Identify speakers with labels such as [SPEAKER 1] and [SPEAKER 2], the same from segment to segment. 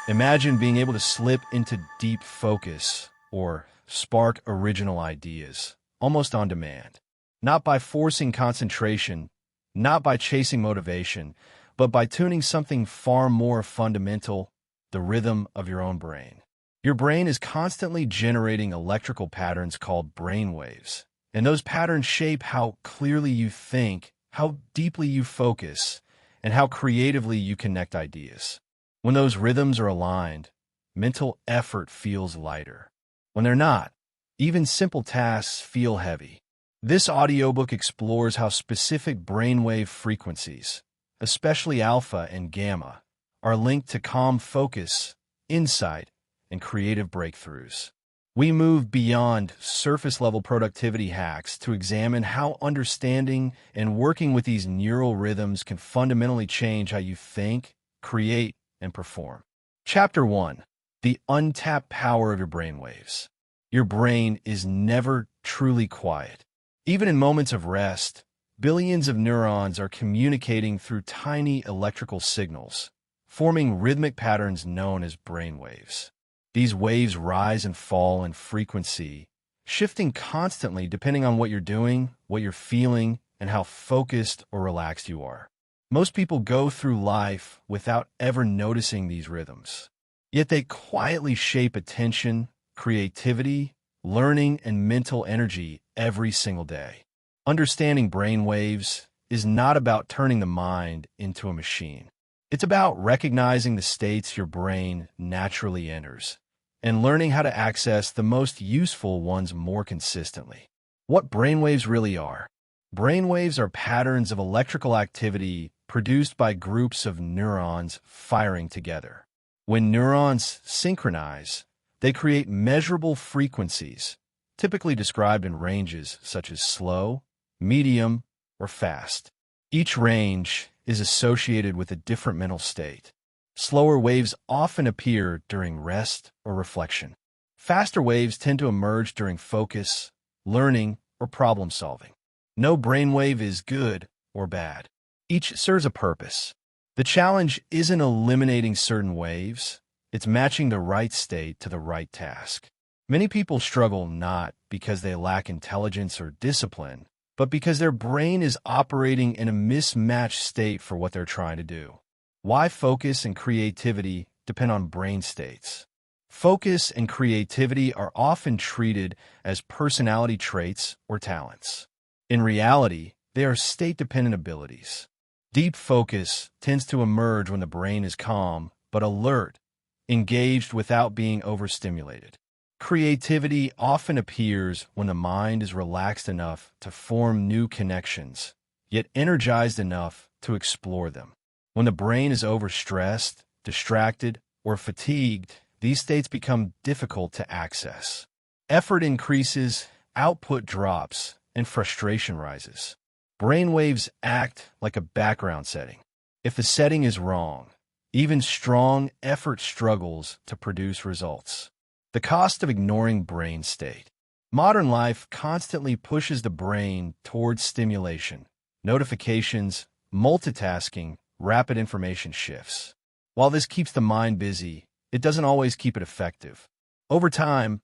[SPEAKER 1] Imagine being able to slip into deep focus or spark original ideas, almost on demand. Not by forcing concentration, not by chasing motivation, but by tuning something far more fundamental, the rhythm of your own brain. Your brain is constantly generating electrical patterns called brainwaves, and those patterns shape how clearly you think, how deeply you focus, and how creatively you connect ideas. When those rhythms are aligned, mental effort feels lighter. When they're not, even simple tasks feel heavy. This audiobook explores how specific brainwave frequencies, especially alpha and gamma, are linked to calm focus, insight, and creative breakthroughs. We move beyond surface-level productivity hacks to examine how understanding and working with these neural rhythms can fundamentally change how you think, create, and perform. Chapter 1. The untapped power of your brainwaves. Your brain is never truly quiet. Even in moments of rest, billions of neurons are communicating through tiny electrical signals, forming rhythmic patterns known as brainwaves. These waves rise and fall in frequency, shifting constantly depending on what you're doing, what you're feeling, and how focused or relaxed you are. Most people go through life without ever noticing these rhythms, yet they quietly shape attention, creativity, learning, and mental energy every single day. Understanding brainwaves is not about turning the mind into a machine. It's about recognizing the states your brain naturally enters and learning how to access the most useful ones more consistently. What brainwaves really are. Brainwaves are patterns of electrical activity produced by groups of neurons firing together. When neurons synchronize, they create measurable frequencies, typically described in ranges such as slow, medium, or fast. Each range is associated with a different mental state. Slower waves often appear during rest or reflection. Faster waves tend to emerge during focus, learning, or problem solving. No brainwave is good or bad. Each serves a purpose. The challenge isn't eliminating certain waves, it's matching the right state to the right task. Many people struggle not because they lack intelligence or discipline, but because their brain is operating in a mismatched state for what they're trying to do. Why focus and creativity depend on brain states. Focus and creativity are often treated as personality traits or talents. In reality, they are state-dependent abilities. Deep focus tends to emerge when the brain is calm but alert, engaged without being overstimulated. Creativity often appears when the mind is relaxed enough to form new connections, yet energized enough to explore them. When the brain is overstressed, distracted, or fatigued, these states become difficult to access. Effort increases, output drops, and frustration rises. Brainwaves act like a background setting. If the setting is wrong, even strong effort struggles to produce results. The cost of ignoring brain state. Modern life constantly pushes the brain towards stimulation, notifications, multitasking, rapid information shifts. While this keeps the mind busy, it doesn't always keep it effective. Over time,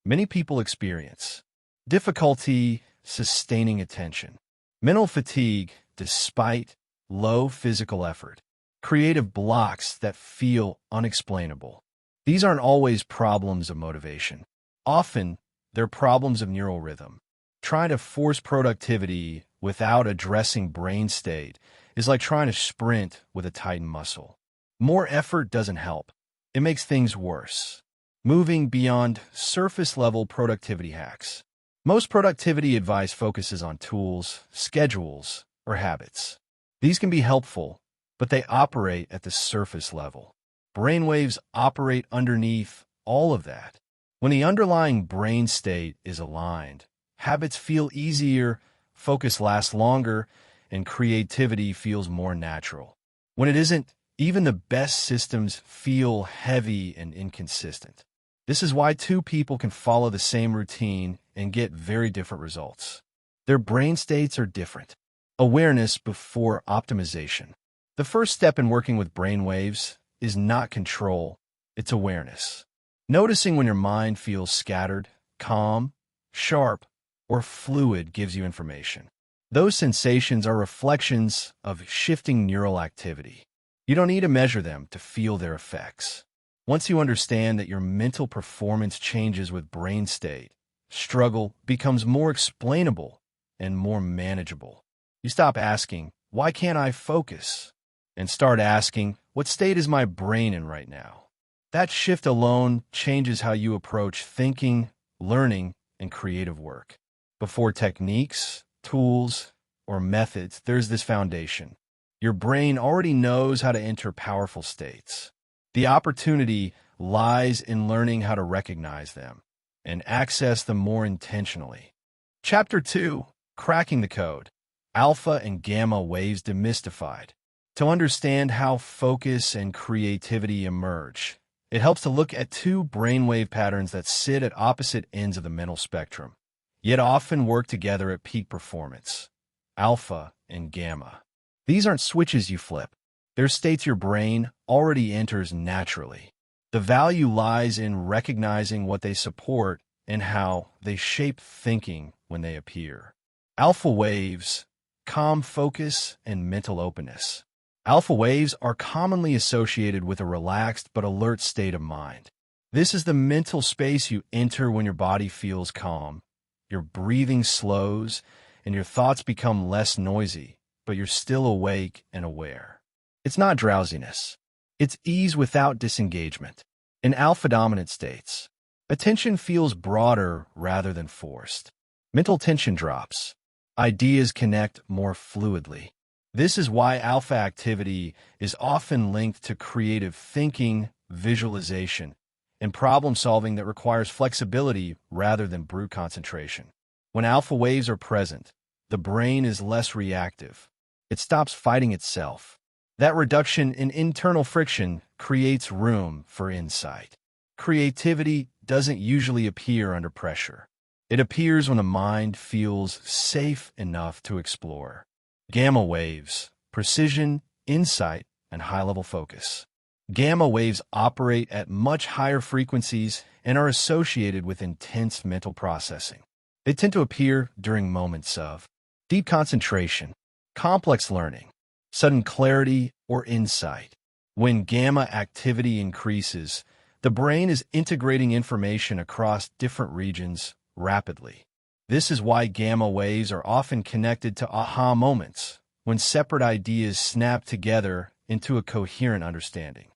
[SPEAKER 1] many people experience difficulty sustaining attention, mental fatigue despite low physical effort, creative blocks that feel unexplainable. These aren't always problems of motivation. Often, they're problems of neural rhythm. Trying to force productivity without addressing brain state is like trying to sprint with a tightened muscle. More effort doesn't help. It makes things worse. Moving beyond surface-level productivity hacks. Most productivity advice focuses on tools, schedules, or habits. These can be helpful, but they operate at the surface level. Brainwaves operate underneath all of that. When the underlying brain state is aligned, habits feel easier, focus lasts longer, and creativity feels more natural. When it isn't, even the best systems feel heavy and inconsistent. This is why two people can follow the same routine and get very different results. Their brain states are different. Awareness before optimization. The first step in working with brainwaves is not control, It's awareness. Noticing when your mind feels scattered, calm, sharp, or fluid gives you information. Those sensations are reflections of shifting neural activity. You don't need to measure them to feel their effects. Once you understand that your mental performance changes with brain state, struggle becomes more explainable and more manageable. You stop asking, "Why can't I focus?" and start asking, "What state is my brain in right now?" That shift alone changes how you approach thinking, learning, and creative work. Before techniques, tools, or methods, there's this foundation. Your brain already knows how to enter powerful states. The opportunity lies in learning how to recognize them and access them more intentionally. Chapter 2: Cracking the Code. Alpha and Gamma Waves Demystified. To understand how focus and creativity emerge, it helps to look at two brainwave patterns that sit at opposite ends of the mental spectrum, yet often work together at peak performance: alpha and gamma. These aren't switches you flip. They're states your brain already enters naturally. The value lies in recognizing what they support and how they shape thinking when they appear. Alpha waves: calm focus and mental openness. Alpha waves are commonly associated with a relaxed but alert state of mind. This is the mental space you enter when your body feels calm, your breathing slows, and your thoughts become less noisy, but you're still awake and aware. It's not drowsiness. It's ease without disengagement. In alpha-dominant states, attention feels broader rather than forced. Mental tension drops. Ideas connect more fluidly. This is why alpha activity is often linked to creative thinking, visualization, and problem-solving that requires flexibility rather than brute concentration. When alpha waves are present, the brain is less reactive. It stops fighting itself. That reduction in internal friction creates room for insight. Creativity doesn't usually appear under pressure. It appears when the mind feels safe enough to explore. Gamma waves: precision, insight, and high-level focus. Gamma waves operate at much higher frequencies and are associated with intense mental processing. They tend to appear during moments of deep concentration, complex learning, sudden clarity, or insight. When gamma activity increases, the brain is integrating information across different regions rapidly. This is why gamma waves are often connected to aha moments, when separate ideas snap together into a coherent understanding.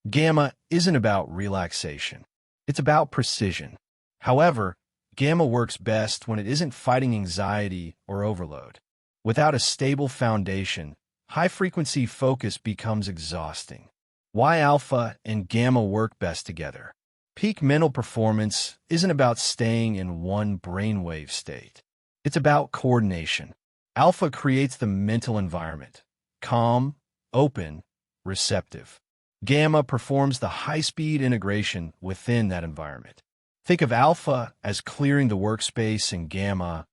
[SPEAKER 1] Gamma isn't about relaxation. It's about precision. However, gamma works best when it isn't fighting anxiety or overload. Without a stable foundation, high-frequency focus becomes exhausting. Why alpha and gamma work best together. Peak mental performance isn't about staying in one brainwave state. It's about coordination. Alpha creates the mental environment: calm, open, receptive. Gamma performs the high-speed integration within that environment. Think of alpha as clearing the workspace and gamma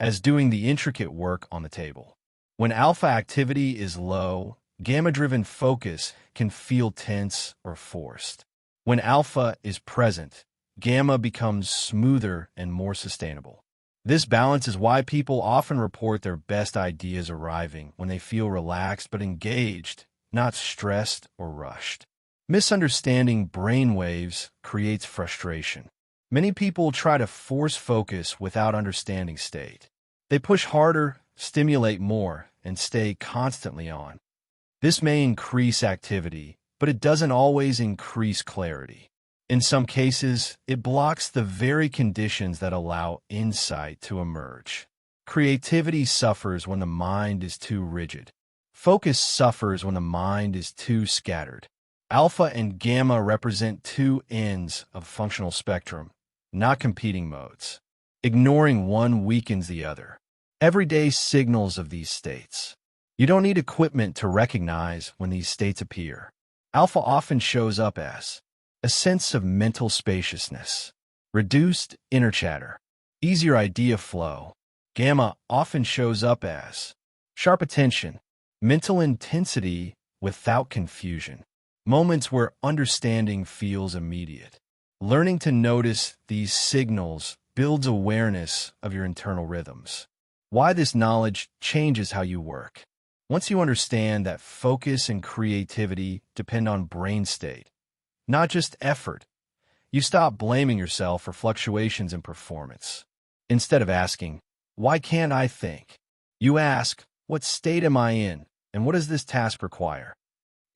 [SPEAKER 1] as doing the intricate work on the table. When alpha activity is low, gamma-driven focus can feel tense or forced. When alpha is present, gamma becomes smoother and more sustainable. This balance is why people often report their best ideas arriving when they feel relaxed but engaged, not stressed or rushed. Misunderstanding brainwaves creates frustration. Many people try to force focus without understanding state. They push harder, stimulate more, and stay constantly on. This may increase activity, but it doesn't always increase clarity. In some cases, it blocks the very conditions that allow insight to emerge. Creativity suffers when the mind is too rigid. Focus suffers when the mind is too scattered. Alpha and gamma represent two ends of functional spectrum, not competing modes. Ignoring one weakens the other. Everyday signals of these states. You don't need equipment to recognize when these states appear. Alpha often shows up as a sense of mental spaciousness, reduced inner chatter, easier idea flow. Gamma often shows up as sharp attention, mental intensity without confusion. moments where understanding feels immediate. Learning to notice these signals builds awareness of your internal rhythms. Why this knowledge changes how you work. Once you understand that focus and creativity depend on brain state, not just effort, you stop blaming yourself for fluctuations in performance. Instead of asking, "Why can't I think?" you ask, "What state am I in, and what does this task require?"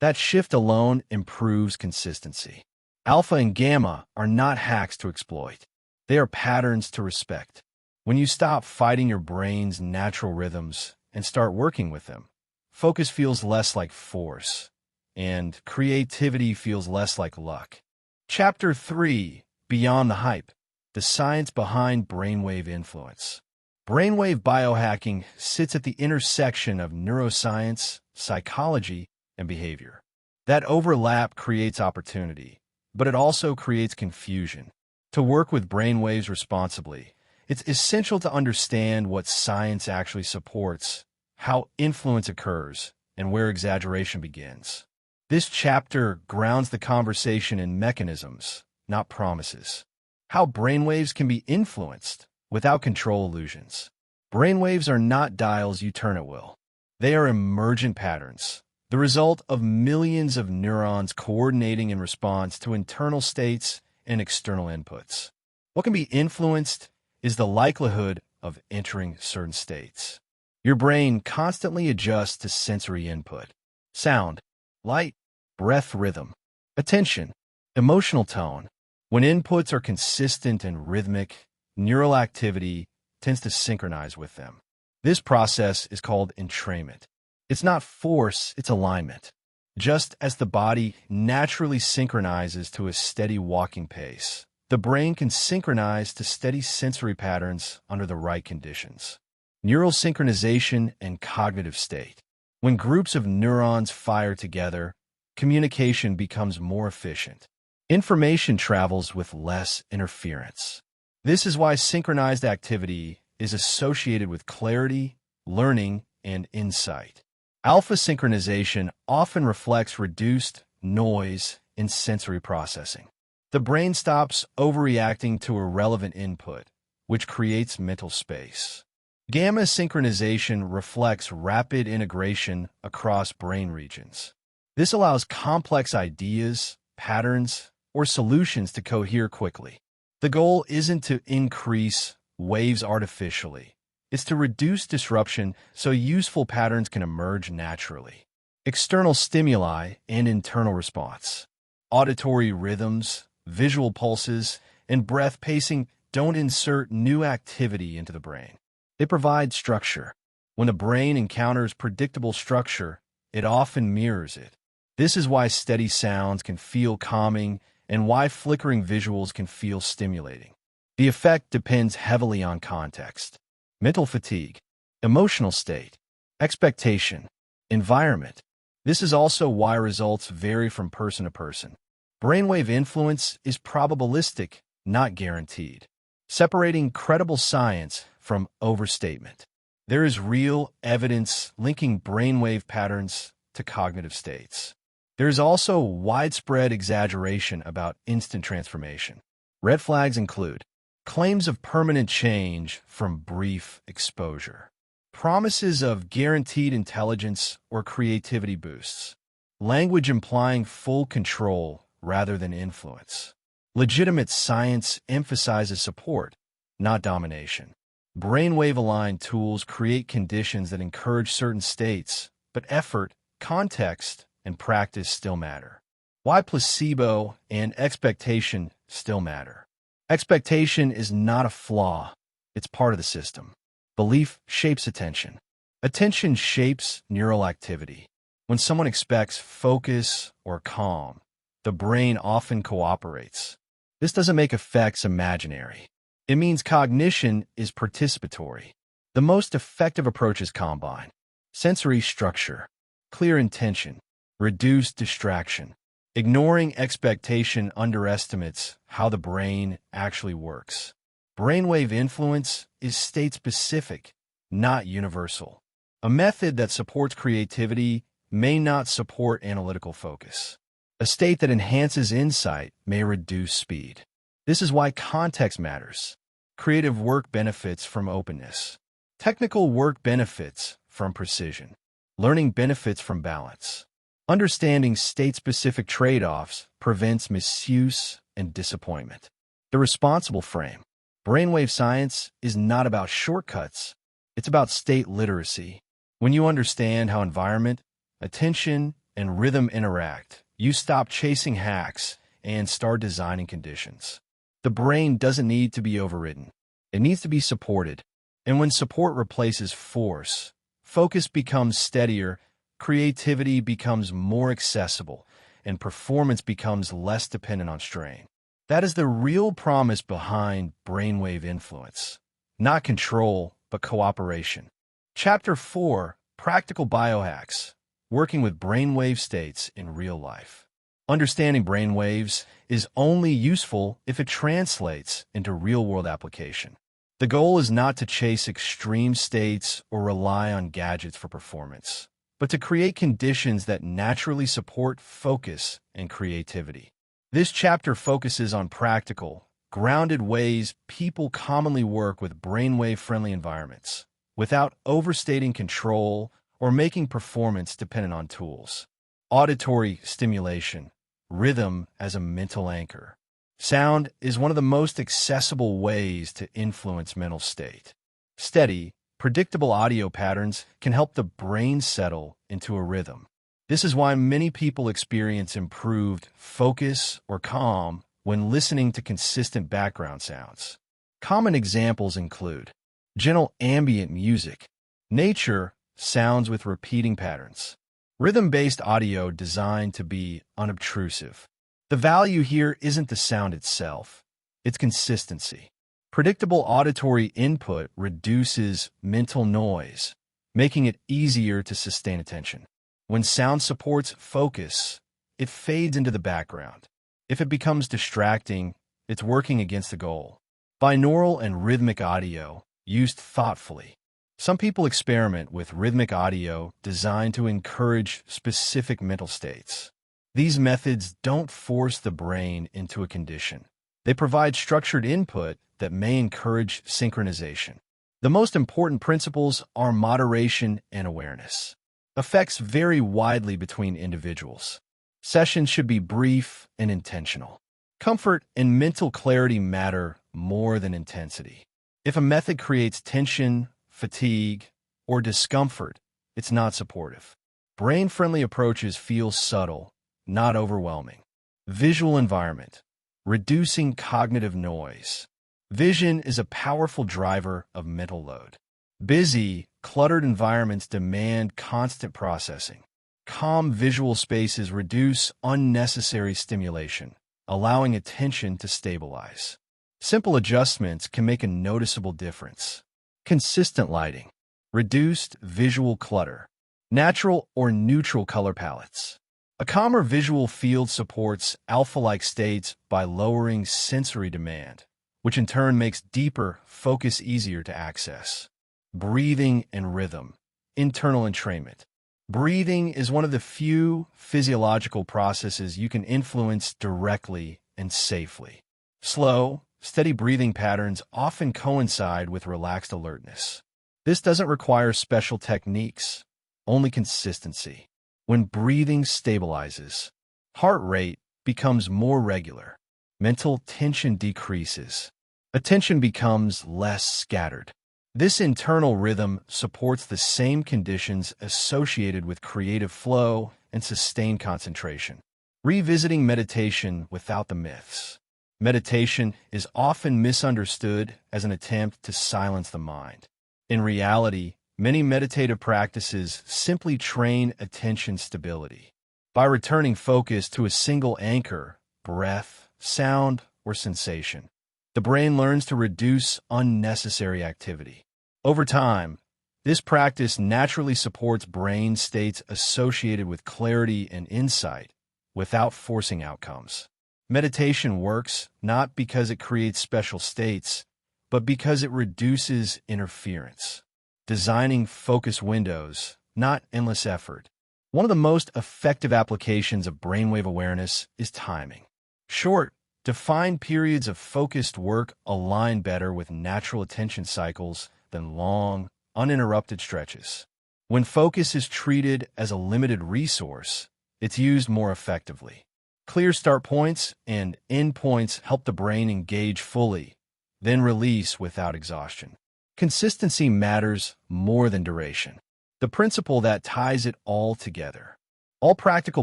[SPEAKER 1] That shift alone improves consistency. Alpha and gamma are not hacks to exploit. They are patterns to respect. When you stop fighting your brain's natural rhythms and start working with them, focus feels less like force, and creativity feels less like luck. Chapter 3, Beyond the Hype, the science behind brainwave influence. Brainwave biohacking sits at the intersection of neuroscience, psychology, and behavior. That overlap creates opportunity, but it also creates confusion. To work with brainwaves responsibly, it's essential to understand what science actually supports, how influence occurs, and where exaggeration begins. This chapter grounds the conversation in mechanisms, not promises. How brainwaves can be influenced without control illusions. Brainwaves are not dials you turn at will. They are emergent patterns, the result of millions of neurons coordinating in response to internal states and external inputs. What can be influenced is the likelihood of entering certain states. Your brain constantly adjusts to sensory input: sound, light, breath rhythm, attention, emotional tone. When inputs are consistent and rhythmic, neural activity tends to synchronize with them. This process is called entrainment. It's not force, it's alignment. Just as the body naturally synchronizes to a steady walking pace, the brain can synchronize to steady sensory patterns under the right conditions. Neural synchronization and cognitive state. When groups of neurons fire together, communication becomes more efficient. Information travels with less interference. This is why synchronized activity is associated with clarity, learning, and insight. Alpha synchronization often reflects reduced noise in sensory processing. The brain stops overreacting to irrelevant input, which creates mental space. Gamma synchronization reflects rapid integration across brain regions. This allows complex ideas, patterns, or solutions to cohere quickly. The goal isn't to increase waves artificially. It's to reduce disruption so useful patterns can emerge naturally. External stimuli and internal response. Auditory rhythms, visual pulses, and breath pacing don't insert new activity into the brain. They provide structure. When the brain encounters predictable structure, it often mirrors it. This is why steady sounds can feel calming and why flickering visuals can feel stimulating. The effect depends heavily on context. Mental fatigue, emotional state, expectation, environment. This is also why results vary from person to person. Brainwave influence is probabilistic, not guaranteed, separating credible science from overstatement. There is real evidence linking brainwave patterns to cognitive states. There is also widespread exaggeration about instant transformation. Red flags include claims of permanent change from brief exposure, promises of guaranteed intelligence or creativity boosts, language implying full control rather than influence. Legitimate science emphasizes support, not domination. Brainwave-aligned tools create conditions that encourage certain states, but effort, context, and practice still matter. Why placebo and expectation still matter. Expectation is not a flaw, it's part of the system. Belief shapes attention. Attention shapes neural activity. When someone expects focus or calm, the brain often cooperates. This doesn't make effects imaginary. It means cognition is participatory. The most effective approaches combine sensory structure, clear intention, reduced distraction. Ignoring expectation underestimates how the brain actually works. Brainwave influence is state-specific, not universal. A method that supports creativity may not support analytical focus. A state that enhances insight may reduce speed. This is why context matters. Creative work benefits from openness. Technical work benefits from precision. Learning benefits from balance. Understanding state-specific trade-offs prevents misuse and disappointment. The responsible frame. Brainwave science is not about shortcuts. It's about state literacy. When you understand how environment, attention, and rhythm interact, you stop chasing hacks and start designing conditions. The brain doesn't need to be overridden. It needs to be supported. And when support replaces force, focus becomes steadier, creativity becomes more accessible, and performance becomes less dependent on strain. That is the real promise behind brainwave influence. Not control, but cooperation. Chapter 4, Practical Biohacks, Working with Brainwave States in Real Life. Understanding brainwaves is only useful if it translates into real-world application. The goal is not to chase extreme states or rely on gadgets for performance, but to create conditions that naturally support focus and creativity. This chapter focuses on practical, grounded ways people commonly work with brainwave-friendly environments, without overstating control or making performance dependent on tools. Auditory stimulation, rhythm as a mental anchor. Sound is one of the most accessible ways to influence mental state. Steady, predictable audio patterns can help the brain settle into a rhythm. This is why many people experience improved focus or calm when listening to consistent background sounds. Common examples include gentle ambient music, nature, sounds with repeating patterns, rhythm-based audio designed to be unobtrusive. The value here isn't the sound itself, it's consistency. Predictable auditory input reduces mental noise, making it easier to sustain attention. When sound supports focus, it fades into the background. If it becomes distracting, it's working against the goal. Binaural and rhythmic audio, used thoughtfully. Some people experiment with rhythmic audio designed to encourage specific mental states. These methods don't force the brain into a condition. They provide structured input that may encourage synchronization. The most important principles are moderation and awareness. Effects vary widely between individuals. Sessions should be brief and intentional. Comfort and mental clarity matter more than intensity. If a method creates tension, fatigue, or discomfort, it's not supportive. Brain-friendly approaches feel subtle, not overwhelming. Visual environment, reducing cognitive noise. Vision is a powerful driver of mental load. Busy, cluttered environments demand constant processing. Calm visual spaces reduce unnecessary stimulation, allowing attention to stabilize. Simple adjustments can make a noticeable difference. Consistent lighting, reduced visual clutter, natural or neutral color palettes. A calmer visual field supports alpha-like states by lowering sensory demand, which in turn makes deeper focus easier to access. Breathing and rhythm, internal entrainment. Breathing is one of the few physiological processes you can influence directly and safely. Slow, steady breathing patterns often coincide with relaxed alertness. This doesn't require special techniques, only consistency. When breathing stabilizes, heart rate becomes more regular. Mental tension decreases. Attention becomes less scattered. This internal rhythm supports the same conditions associated with creative flow and sustained concentration. Revisiting meditation without the myths. Meditation is often misunderstood as an attempt to silence the mind. In reality, many meditative practices simply train attention stability. By returning focus to a single anchor, breath, sound, or sensation, the brain learns to reduce unnecessary activity. Over time, this practice naturally supports brain states associated with clarity and insight without forcing outcomes. Meditation works not because it creates special states, but because it reduces interference. Designing focus windows, not endless effort. One of the most effective applications of brainwave awareness is timing. Short, defined periods of focused work align better with natural attention cycles than long, uninterrupted stretches. When focus is treated as a limited resource, it's used more effectively. Clear start points and end points help the brain engage fully, then release without exhaustion. Consistency matters more than duration. The principle that ties it all together. All practical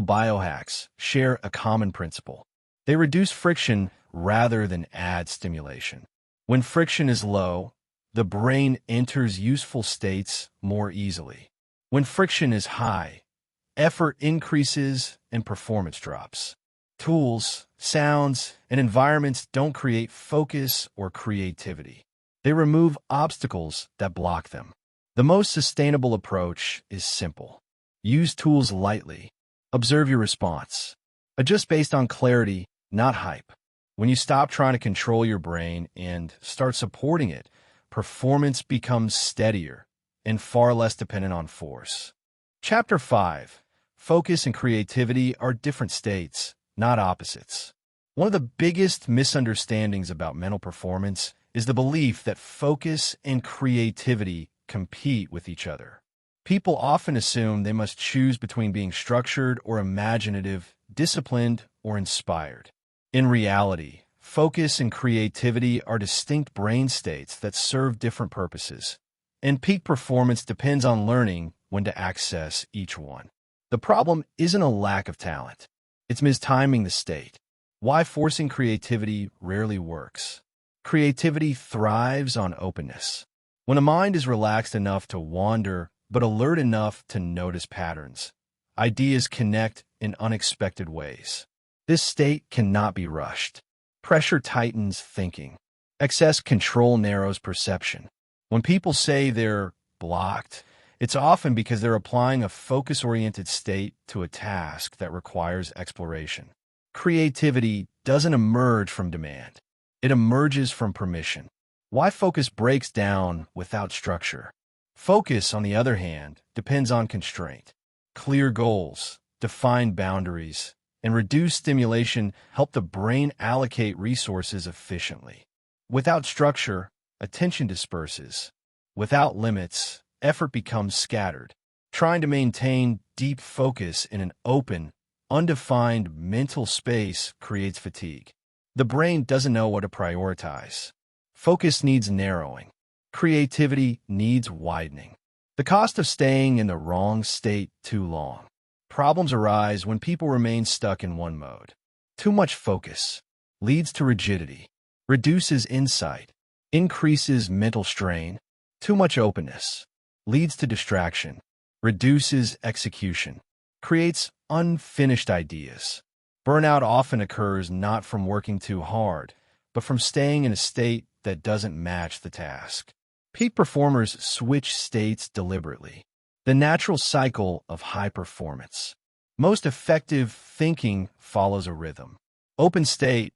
[SPEAKER 1] biohacks share a common principle. They reduce friction rather than add stimulation. When friction is low, the brain enters useful states more easily. When friction is high, effort increases and performance drops. Tools, sounds, and environments don't create focus or creativity. They remove obstacles that block them. The most sustainable approach is simple. Use tools lightly. Observe your response. Adjust based on clarity, not hype. When you stop trying to control your brain and start supporting it, performance becomes steadier and far less dependent on force. Chapter 5. Focus and creativity are different states, not opposites. One of the biggest misunderstandings about mental performance is the belief that focus and creativity compete with each other. People often assume they must choose between being structured or imaginative, disciplined or inspired. In reality, focus and creativity are distinct brain states that serve different purposes, and peak performance depends on learning when to access each one. The problem isn't a lack of talent. It's mistiming the state. Why forcing creativity rarely works. Creativity thrives on openness. When a mind is relaxed enough to wander, but alert enough to notice patterns, ideas connect in unexpected ways. This state cannot be rushed. Pressure tightens thinking. Excess control narrows perception. When people say they're blocked, it's often because they're applying a focus-oriented state to a task that requires exploration. Creativity doesn't emerge from demand. It emerges from permission. Why focus breaks down without structure? Focus, on the other hand, depends on constraint. Clear goals, defined boundaries, and reduced stimulation help the brain allocate resources efficiently. Without structure, attention disperses. Without limits, effort becomes scattered. Trying to maintain deep focus in an open, undefined mental space creates fatigue. The brain doesn't know what to prioritize. Focus needs narrowing. Creativity needs widening. The cost of staying in the wrong state too long. Problems arise when people remain stuck in one mode. Too much focus leads to rigidity, reduces insight, increases mental strain. Too much openness leads to distraction, reduces execution, creates unfinished ideas. Burnout often occurs not from working too hard, but from staying in a state that doesn't match the task. Peak performers switch states deliberately. The natural cycle of high performance. Most effective thinking follows a rhythm. Open state,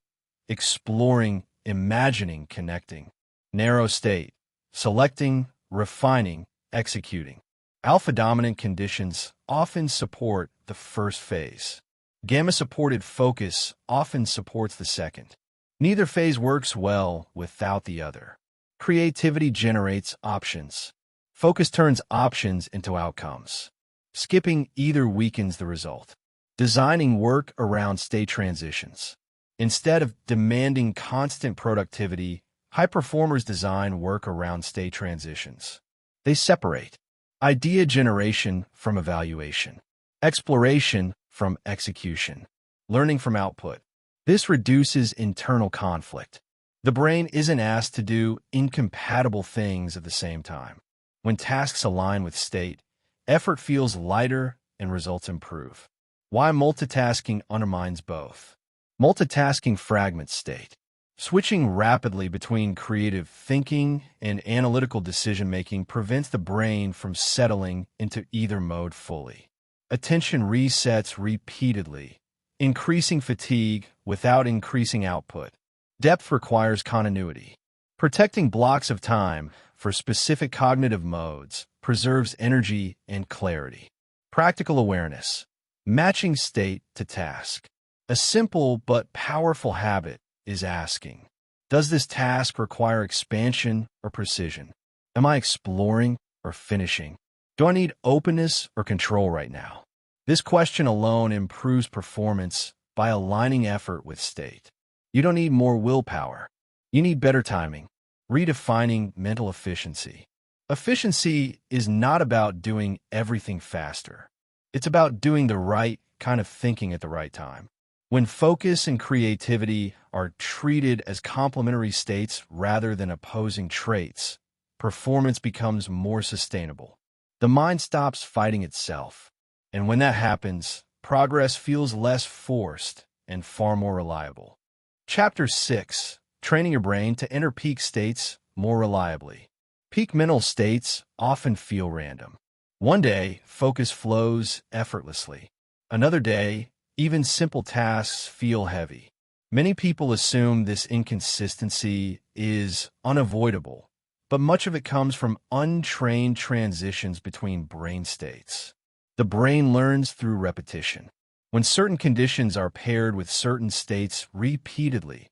[SPEAKER 1] exploring, imagining, connecting. Narrow state, selecting, refining, executing. Alpha-dominant conditions often support the first phase. Gamma-supported focus often supports the second. Neither phase works well without the other. Creativity generates options. Focus turns options into outcomes. Skipping either weakens the result. Designing work around state transitions. Instead of demanding constant productivity, high performers design work around state transitions. They separate idea generation from evaluation, exploration from execution, learning from output. This reduces internal conflict. The brain isn't asked to do incompatible things at the same time. When tasks align with state, effort feels lighter and results improve. Why multitasking undermines both? Multitasking fragments state. Switching rapidly between creative thinking and analytical decision-making prevents the brain from settling into either mode fully. Attention resets repeatedly, increasing fatigue without increasing output. Depth requires continuity. Protecting blocks of time for specific cognitive modes preserves energy and clarity. Practical awareness. Matching state to task. A simple but powerful habit is asking, does this task require expansion or precision? Am I exploring or finishing? Do I need openness or control right now? This question alone improves performance by aligning effort with state. You don't need more willpower. You need better timing. Redefining mental efficiency. Efficiency is not about doing everything faster. It's about doing the right kind of thinking at the right time. When focus and creativity are treated as complementary states rather than opposing traits, performance becomes more sustainable. The mind stops fighting itself. And when that happens, progress feels less forced and far more reliable. Chapter 6. Training your brain to enter peak states more reliably. Peak mental states often feel random. One day, focus flows effortlessly. Another day, even simple tasks feel heavy. Many people assume this inconsistency is unavoidable, but much of it comes from untrained transitions between brain states. The brain learns through repetition. When certain conditions are paired with certain states repeatedly,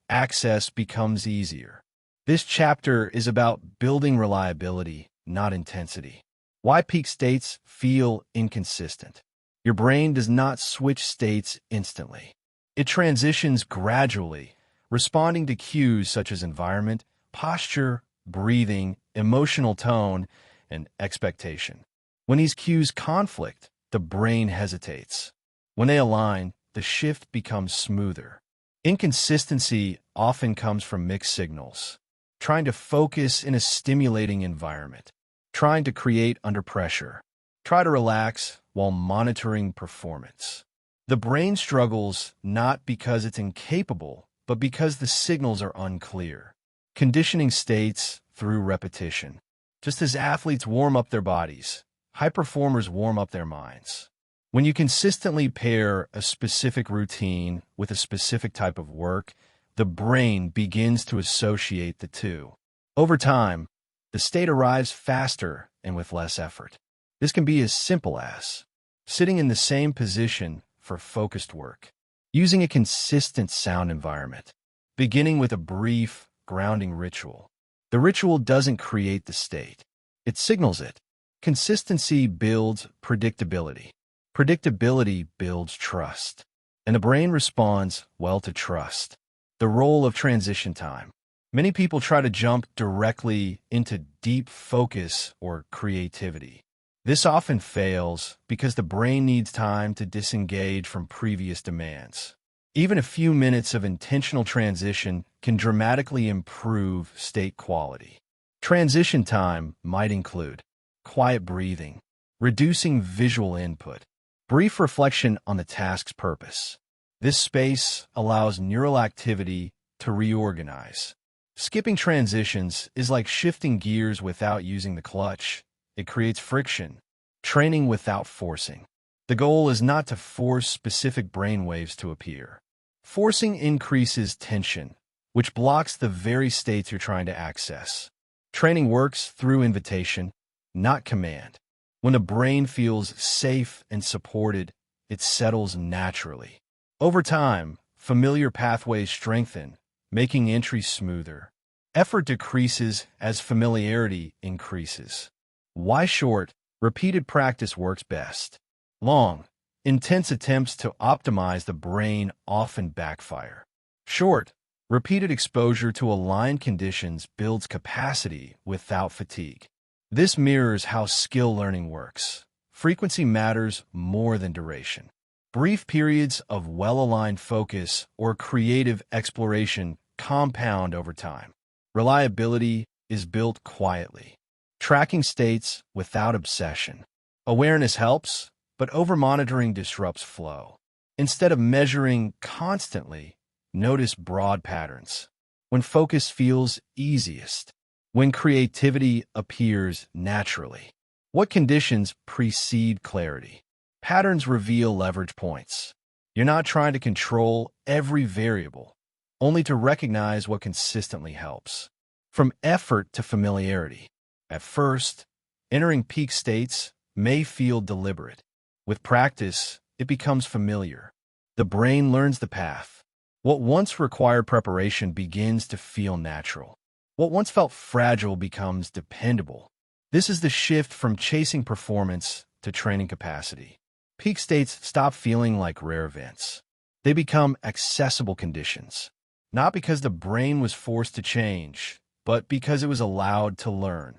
[SPEAKER 1] access becomes easier. This chapter is about building reliability, not intensity. Why peak states feel inconsistent. Your brain does not switch states instantly. It transitions gradually, responding to cues such as environment, posture, breathing, emotional tone, and expectation. When these cues conflict, the brain hesitates. When they align, the shift becomes smoother. Inconsistency often comes from mixed signals. Trying to focus in a stimulating environment. Trying to create under pressure. Try to relax while monitoring performance. The brain struggles not because it's incapable, but because the signals are unclear. Conditioning states through repetition. Just as athletes warm up their bodies, high performers warm up their minds. When you consistently pair a specific routine with a specific type of work, the brain begins to associate the two. Over time, the state arrives faster and with less effort. This can be as simple as sitting in the same position for focused work, using a consistent sound environment, beginning with a brief, grounding ritual. The ritual doesn't create the state. It signals it. Consistency builds predictability. Predictability builds trust. And the brain responds well to trust. The role of transition time. Many people try to jump directly into deep focus or creativity. This often fails because the brain needs time to disengage from previous demands. Even a few minutes of intentional transition can dramatically improve state quality. Transition time might include quiet breathing, reducing visual input, brief reflection on the task's purpose. This space allows neural activity to reorganize. Skipping transitions is like shifting gears without using the clutch. It creates friction. Training without forcing. The goal is not to force specific brainwaves to appear. Forcing increases tension, which blocks the very states you're trying to access. Training works through invitation, not command. When the brain feels safe and supported, it settles naturally. Over time, familiar pathways strengthen, making entry smoother. Effort decreases as familiarity increases. Why short, repeated practice works best? Long, intense attempts to optimize the brain often backfire. Short, repeated exposure to aligned conditions builds capacity without fatigue. This mirrors how skill learning works. Frequency matters more than duration. Brief periods of well-aligned focus or creative exploration compound over time. Reliability is built quietly. Tracking states without obsession. Awareness helps, but over-monitoring disrupts flow. Instead of measuring constantly, notice broad patterns. When focus feels easiest. When creativity appears naturally. What conditions precede clarity? Patterns reveal leverage points. You're not trying to control every variable, only to recognize what consistently helps. From effort to familiarity. At first, entering peak states may feel deliberate. With practice, it becomes familiar. The brain learns the path. What once required preparation begins to feel natural. What once felt fragile becomes dependable. This is the shift from chasing performance to training capacity. Peak states stop feeling like rare events. They become accessible conditions. Not because the brain was forced to change, but because it was allowed to learn.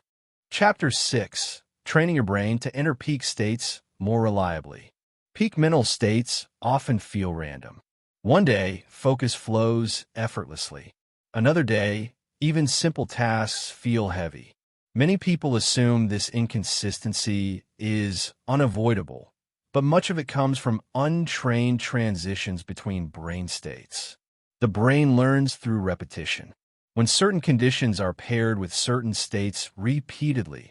[SPEAKER 1] Chapter 6. Training your brain to enter peak states more reliably. Peak mental states often feel random. One day, focus flows effortlessly. Another day, even simple tasks feel heavy. Many people assume this inconsistency is unavoidable, but much of it comes from untrained transitions between brain states. The brain learns through repetition. When certain conditions are paired with certain states repeatedly,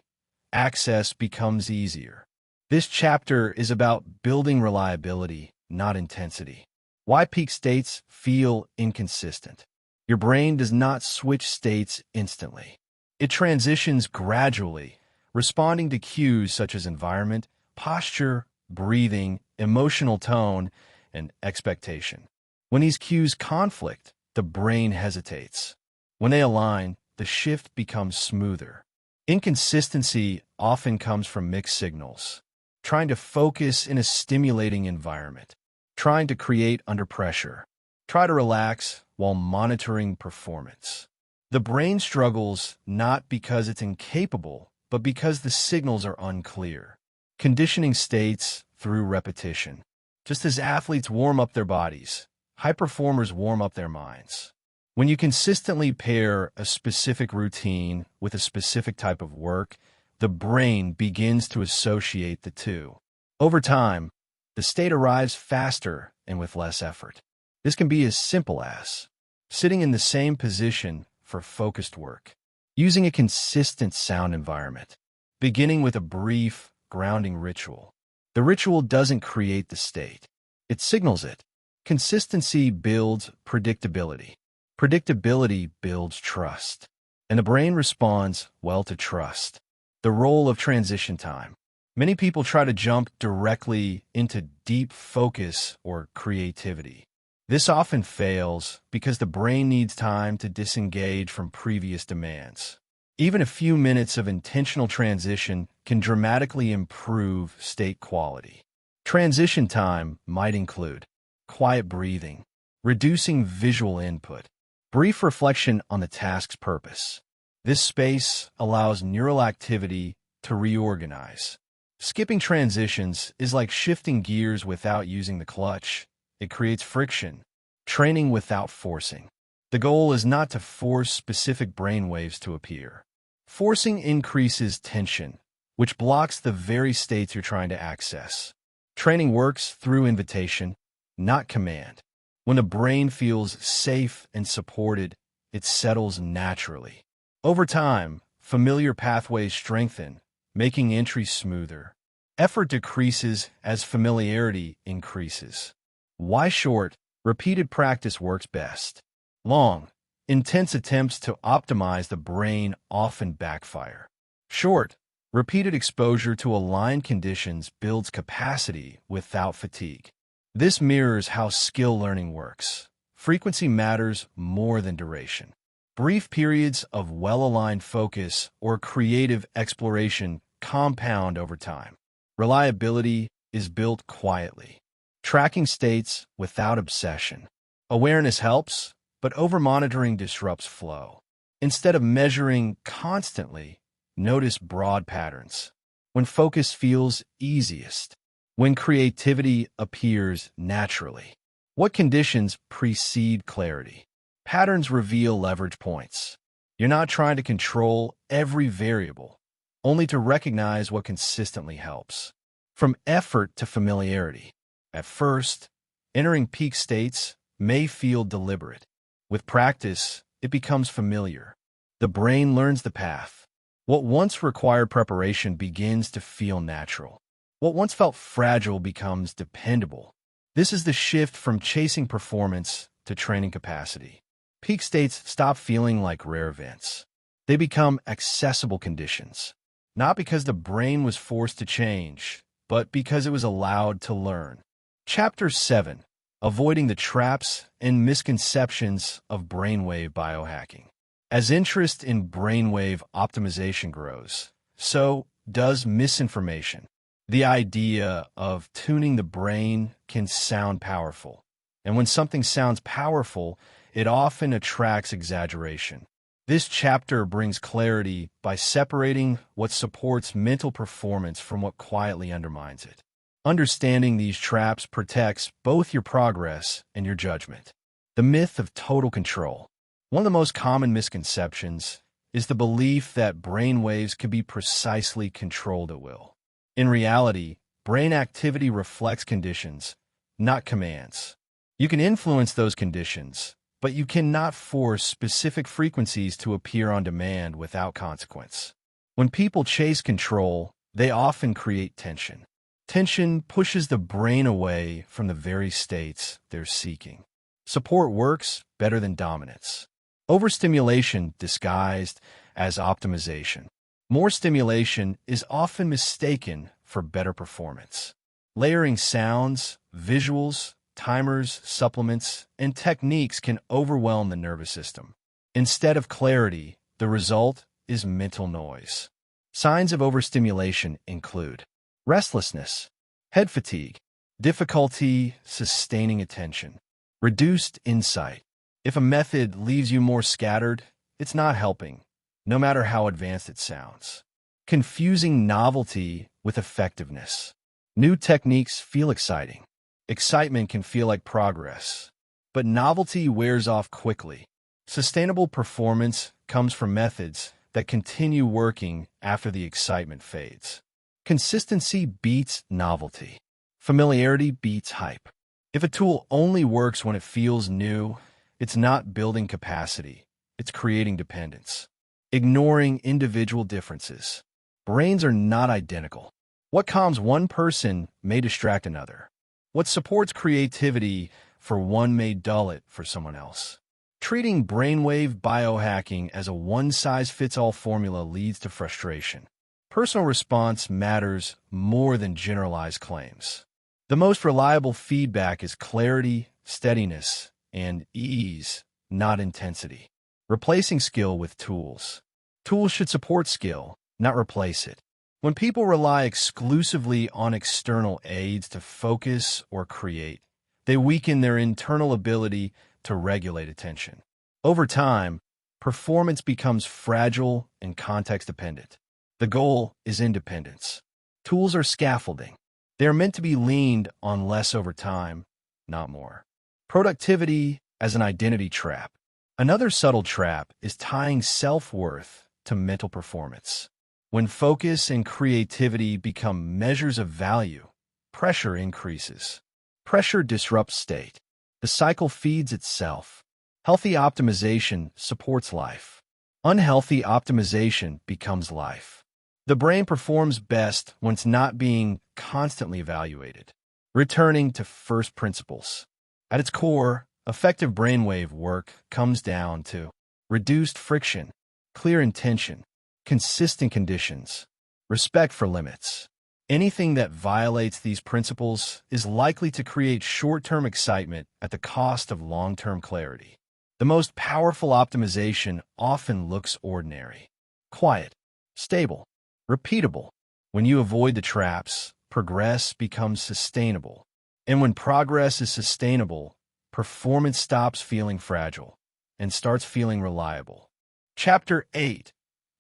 [SPEAKER 1] access becomes easier. This chapter is about building reliability, not intensity. Why peak states feel inconsistent. Your brain does not switch states instantly. It transitions gradually, responding to cues such as environment, posture, breathing, emotional tone, and expectation. When these cues conflict, the brain hesitates. When they align, the shift becomes smoother. Inconsistency often comes from mixed signals. Trying to focus in a stimulating environment. Trying to create under pressure. Try to relax while monitoring performance. The brain struggles not because it's incapable, but because the signals are unclear. Conditioning states through repetition. Just as athletes warm up their bodies, high performers warm up their minds. When you consistently pair a specific routine with a specific type of work, the brain begins to associate the two. Over time, the state arrives faster and with less effort. This can be as simple as sitting in the same position for focused work, using a consistent sound environment, beginning with a brief, grounding ritual. The ritual doesn't create the state. It signals it. Consistency builds predictability. Predictability builds trust. And the brain responds well to trust. The role of transition time. Many people try to jump directly into deep focus or creativity. This often fails because the brain needs time to disengage from previous demands. Even a few minutes of intentional transition can dramatically improve state quality. Transition time might include quiet breathing, reducing visual input, brief reflection on the task's purpose. This space allows neural activity to reorganize. Skipping transitions is like shifting gears without using the clutch. It creates friction. Training without forcing. The goal is not to force specific brainwaves to appear. Forcing increases tension, which blocks the very states you're trying to access. Training works through invitation, not command. When the brain feels safe and supported, it settles naturally. Over time, familiar pathways strengthen, making entry smoother. Effort decreases as familiarity increases. Why short, repeated practice works best? Long, intense attempts to optimize the brain often backfire. Short, repeated exposure to aligned conditions builds capacity without fatigue. This mirrors how skill learning works. Frequency matters more than duration. Brief periods of well-aligned focus or creative exploration compound over time. Reliability is built quietly. Tracking states without obsession. Awareness helps, but over-monitoring disrupts flow. Instead of measuring constantly, notice broad patterns. When focus feels easiest. When creativity appears naturally. What conditions precede clarity? Patterns reveal leverage points. You're not trying to control every variable, only to recognize what consistently helps. From effort to familiarity. At first, entering peak states may feel deliberate. With practice, it becomes familiar. The brain learns the path. What once required preparation begins to feel natural. What once felt fragile becomes dependable. This is the shift from chasing performance to training capacity. Peak states stop feeling like rare events. They become accessible conditions. Not because the brain was forced to change, but because it was allowed to learn. Chapter 7. Avoiding the traps and misconceptions of brainwave biohacking. As interest in brainwave optimization grows, so does misinformation. The idea of tuning the brain can sound powerful, and when something sounds powerful, it often attracts exaggeration. This chapter brings clarity by separating what supports mental performance from what quietly undermines it. Understanding these traps protects both your progress and your judgment. The myth of total control. One of the most common misconceptions is the belief that brain waves can be precisely controlled at will. In reality, brain activity reflects conditions, not commands. You can influence those conditions, but you cannot force specific frequencies to appear on demand without consequence. When people chase control, they often create tension. Tension pushes the brain away from the very states they're seeking. Support works better than dominance. Overstimulation disguised as optimization. More stimulation is often mistaken for better performance. Layering sounds, visuals, timers, supplements, and techniques can overwhelm the nervous system. Instead of clarity, the result is mental noise. Signs of overstimulation include restlessness, head fatigue, difficulty sustaining attention, reduced insight. If a method leaves you more scattered, it's not helping, no matter how advanced it sounds. Confusing novelty with effectiveness. New techniques feel exciting. Excitement can feel like progress, but novelty wears off quickly. Sustainable performance comes from methods that continue working after the excitement fades. Consistency beats novelty. Familiarity beats hype. If a tool only works when it feels new, it's not building capacity, it's creating dependence. Ignoring individual differences. Brains are not identical. What calms one person may distract another. What supports creativity for one may dull it for someone else. Treating brainwave biohacking as a one-size-fits-all formula leads to frustration. Personal response matters more than generalized claims. The most reliable feedback is clarity, steadiness, and ease, not intensity. Replacing skill with tools. Tools should support skill, not replace it. When people rely exclusively on external aids to focus or create, they weaken their internal ability to regulate attention. Over time, performance becomes fragile and context-dependent. The goal is independence. Tools are scaffolding. They are meant to be leaned on less over time, not more. Productivity as an identity trap. Another subtle trap is tying self-worth to mental performance. When focus and creativity become measures of value, pressure increases. Pressure disrupts state. The cycle feeds itself. Healthy optimization supports life. Unhealthy optimization becomes life. The brain performs best when it's not being constantly evaluated. Returning to first principles. At its core, effective brainwave work comes down to reduced friction, clear intention, consistent conditions, respect for limits. Anything that violates these principles is likely to create short-term excitement at the cost of long-term clarity. The most powerful optimization often looks ordinary. Quiet, stable, repeatable. When you avoid the traps, progress becomes sustainable. And when progress is sustainable, performance stops feeling fragile and starts feeling reliable. Chapter 8.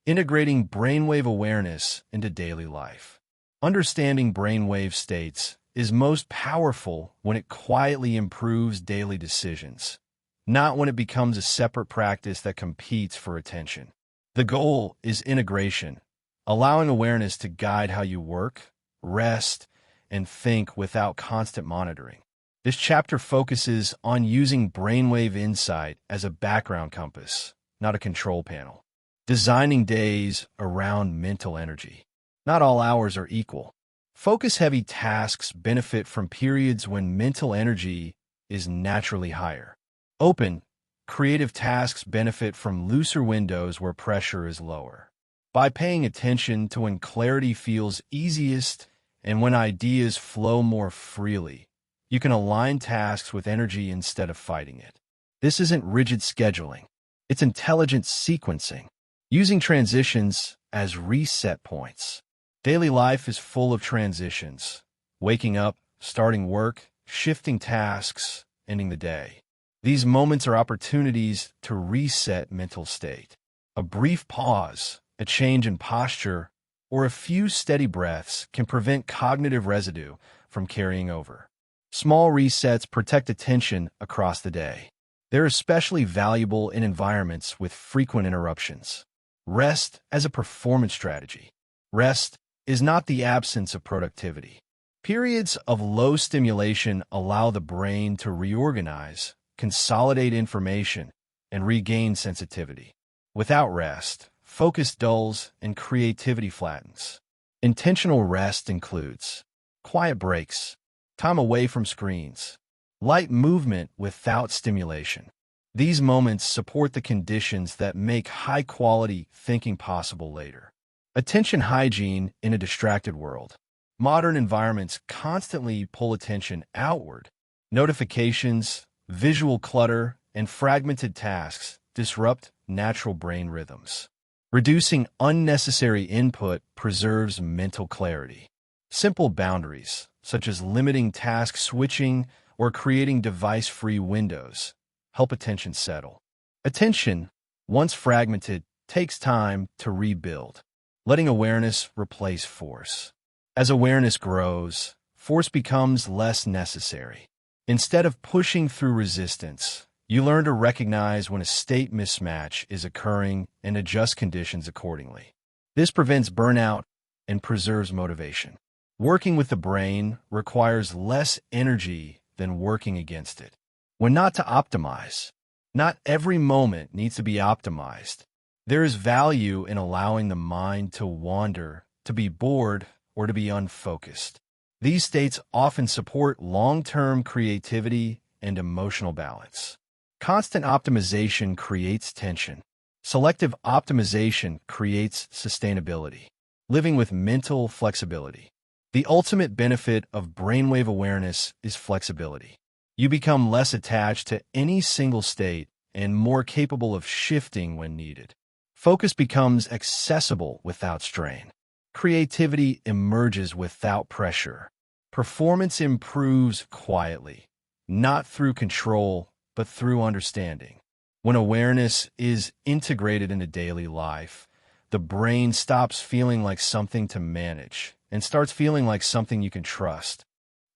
[SPEAKER 1] Integrating brainwave awareness into daily life. Understanding brainwave states is most powerful when it quietly improves daily decisions, not when it becomes a separate practice that competes for attention. The goal is integration, allowing awareness to guide how you work, rest, and think without constant monitoring. This chapter focuses on using brainwave insight as a background compass, not a control panel. Designing days around mental energy. Not all hours are equal. Focus-heavy tasks benefit from periods when mental energy is naturally higher. Open, creative tasks benefit from looser windows where pressure is lower. By paying attention to when clarity feels easiest and when ideas flow more freely, you can align tasks with energy instead of fighting it. This isn't rigid scheduling. It's intelligent sequencing, using transitions as reset points. Daily life is full of transitions. Waking up, starting work, shifting tasks, ending the day. These moments are opportunities to reset mental state. A brief pause, a change in posture, or a few steady breaths can prevent cognitive residue from carrying over. Small resets protect attention across the day. They're especially valuable in environments with frequent interruptions. Rest as a performance strategy. Rest is not the absence of productivity. Periods of low stimulation allow the brain to reorganize, consolidate information, and regain sensitivity. Without rest, focus dulls and creativity flattens. Intentional rest includes quiet breaks, time away from screens, light movement without stimulation. These moments support the conditions that make high-quality thinking possible later. Attention hygiene in a distracted world. Modern environments constantly pull attention outward. Notifications, visual clutter, and fragmented tasks disrupt natural brain rhythms. Reducing unnecessary input preserves mental clarity. Simple boundaries, such as limiting task switching or creating device-free windows, help attention settle. Attention, once fragmented, takes time to rebuild, letting awareness replace force. As awareness grows, force becomes less necessary. Instead of pushing through resistance, you learn to recognize when a state mismatch is occurring and adjust conditions accordingly. This prevents burnout and preserves motivation. Working with the brain requires less energy than working against it. When not to optimize, not every moment needs to be optimized. There is value in allowing the mind to wander, to be bored, or to be unfocused. These states often support long-term creativity and emotional balance. Constant optimization creates tension. Selective optimization creates sustainability, living with mental flexibility. The ultimate benefit of brainwave awareness is flexibility. You become less attached to any single state and more capable of shifting when needed. Focus becomes accessible without strain. Creativity emerges without pressure. Performance improves quietly, not through control, but through understanding. When awareness is integrated into daily life, the brain stops feeling like something to manage and starts feeling like something you can trust.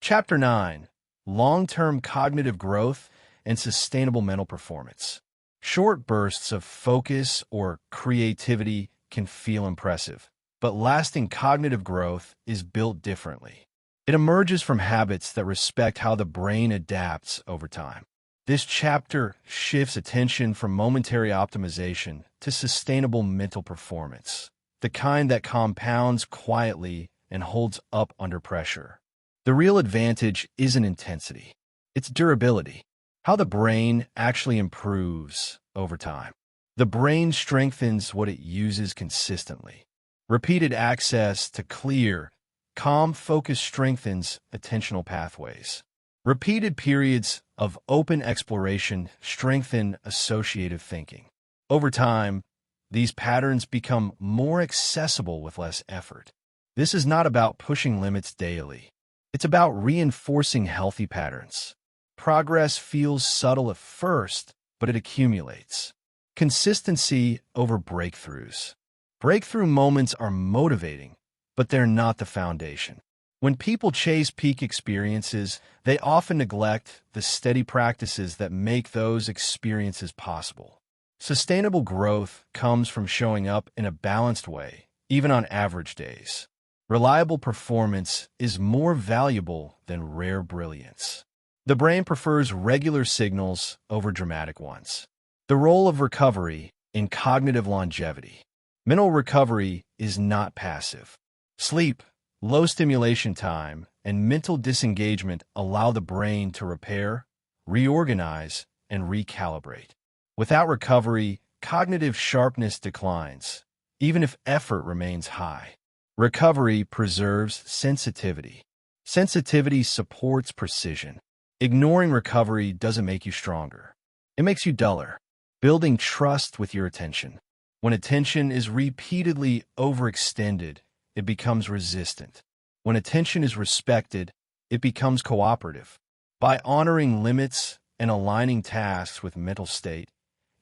[SPEAKER 1] Chapter 9. Long-term cognitive growth and sustainable mental performance. Short bursts of focus or creativity can feel impressive, but lasting cognitive growth is built differently. It emerges from habits that respect how the brain adapts over time. This chapter shifts attention from momentary optimization to sustainable mental performance, the kind that compounds quietly and holds up under pressure. The real advantage isn't intensity, it's durability, how the brain actually improves over time. The brain strengthens what it uses consistently. Repeated access to clear, calm focus strengthens attentional pathways. Repeated periods of open exploration strengthen associative thinking. Over time, these patterns become more accessible with less effort. This is not about pushing limits daily. It's about reinforcing healthy patterns. Progress feels subtle at first, but it accumulates. Consistency over breakthroughs. Breakthrough moments are motivating, but they're not the foundation. When people chase peak experiences, they often neglect the steady practices that make those experiences possible. Sustainable growth comes from showing up in a balanced way, even on average days. Reliable performance is more valuable than rare brilliance. The brain prefers regular signals over dramatic ones. The role of recovery in cognitive longevity. Mental recovery is not passive. Sleep, low stimulation time, and mental disengagement allow the brain to repair, reorganize, and recalibrate. Without recovery, cognitive sharpness declines, even if effort remains high. Recovery preserves sensitivity. Sensitivity supports precision. Ignoring recovery doesn't make you stronger. It makes you duller, building trust with your attention. When attention is repeatedly overextended, it becomes resistant. When attention is respected, it becomes cooperative. By honoring limits and aligning tasks with mental state,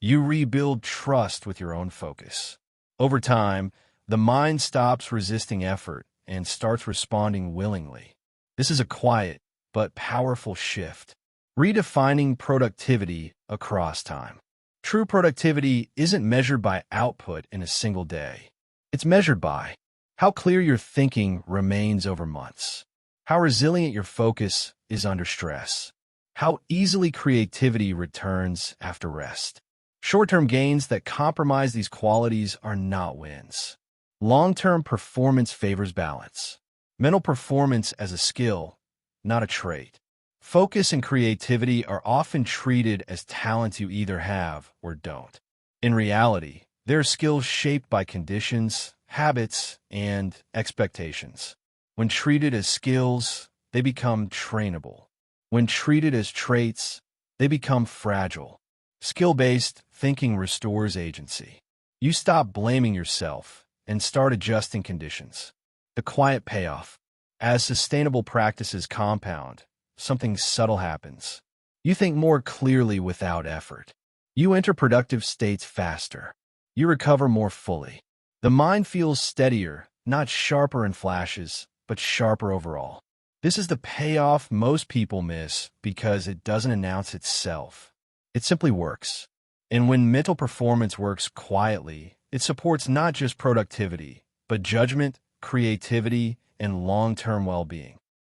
[SPEAKER 1] you rebuild trust with your own focus. Over time, the mind stops resisting effort and starts responding willingly. This is a quiet but powerful shift, redefining productivity across time. True productivity isn't measured by output in a single day. It's measured by how clear your thinking remains over months, how resilient your focus is under stress, how easily creativity returns after rest. Short-term gains that compromise these qualities are not wins. Long-term performance favors balance. Mental performance as a skill, not a trait. Focus and creativity are often treated as talents you either have or don't. In reality, they're skills shaped by conditions, habits, and expectations. When treated as skills, they become trainable. When treated as traits, they become fragile. Skill-based thinking restores agency. You stop blaming yourself and start adjusting conditions. The quiet payoff. As sustainable practices compound, something subtle happens. You think more clearly without effort. You enter productive states faster. You recover more fully. The mind feels steadier, not sharper in flashes, but sharper overall. This is the payoff most people miss because it doesn't announce itself. It simply works. And when mental performance works quietly, it supports not just productivity, but judgment, creativity, and long-term well-being.